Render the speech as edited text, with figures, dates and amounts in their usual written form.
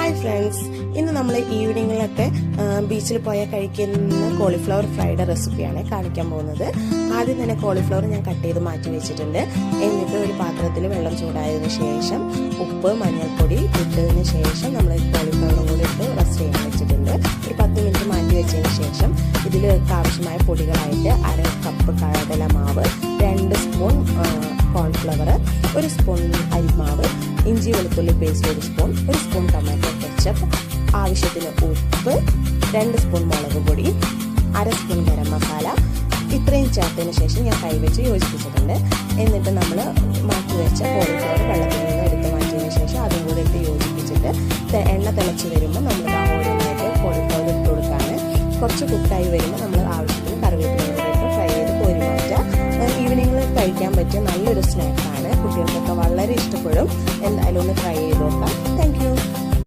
Hi friends, ഇന്ന് നമ്മൾ ഈവനിങ്ങിലൊക്കെ ബീച്ചിൽ പോയാൽ കഴിക്കുന്ന കോളിഫ്ലവർ ഫ്രൈഡ് റെസിപ്പിയാണ് കാണിക്കാൻ പോകുന്നത്. ആദ്യം തന്നെ കോളിഫ്ലവർ ഞാൻ കട്ട് ചെയ്ത് മാറ്റി വെച്ചിട്ടുണ്ട്. എന്നിട്ട് ഒരു പാത്രത്തിൽ വെള്ളം ചൂടായതിനു ശേഷം ഉപ്പ് മഞ്ഞൾപ്പൊടി ഇട്ടതിന് ശേഷം നമ്മൾ കോളിഫ്ലവറും കൂടി ഇട്ട് റസ്റ്റ് ചെയ്യാൻ വെച്ചിട്ടുണ്ട്. ഒരു 10 മിനിറ്റ് മാറ്റി വെച്ചതിന് ശേഷം ഇതിലേക്ക് ആവശ്യമായ പൊടികളായിട്ട് 1/2 കപ്പ് കടല മാവ്, 2 സ്പൂൺ കോൺഫ്ലവർ, 1 സ്പൂൺ അരിമാവ്, ഇഞ്ചി വെളുത്തുള്ളി paste 1 spoon, 1 spoon tomato ketchup, ആവശ്യത്തിന് ഉപ്പ്, 2 സ്പൂൺ മുളക് പൊടി, 1/2 സ്പൂൺ ഗരം മസാല. ഇത്രയും ചേർത്തതിന് ശേഷം ഞാൻ കൈവച്ച് യോജിപ്പിച്ചിട്ടുണ്ട്. എന്നിട്ട് നമ്മൾ മാറ്റി വെച്ച കോളിഫ്ലവർ വെള്ളത്തിൽ നിന്ന് എടുത്ത് മാറ്റിയതിന് ശേഷം അതും കൂടി ഇട്ട് യോജിപ്പിച്ചിട്ട് എണ്ണ തിളച്ച് വരുമ്പോൾ നമ്മൾ ഓരോന്നായിട്ട് കോളിഫ്ലവർ ഇട്ട് കൊടുക്കുകയാണ്. കുറച്ച് കുക്കായി വരുമ്പോൾ നമ്മൾ ആവശ്യത്തിന് കറിവേപ്പിലയും കൂടി ഇട്ട് ഫ്രൈ ചെയ്ത് കോരി മാറ്റുക. ഈവനിങ്ങിൽ കഴിക്കാൻ പറ്റിയ നല്ലൊരു സ്നാക്കാണ്. കുട്ടികൾക്കൊക്കെ വളരെ ഇഷ്ടപ്പെടും. എന്തായാലും ഒന്ന് ട്രൈ ചെയ്ത് നോക്കാം.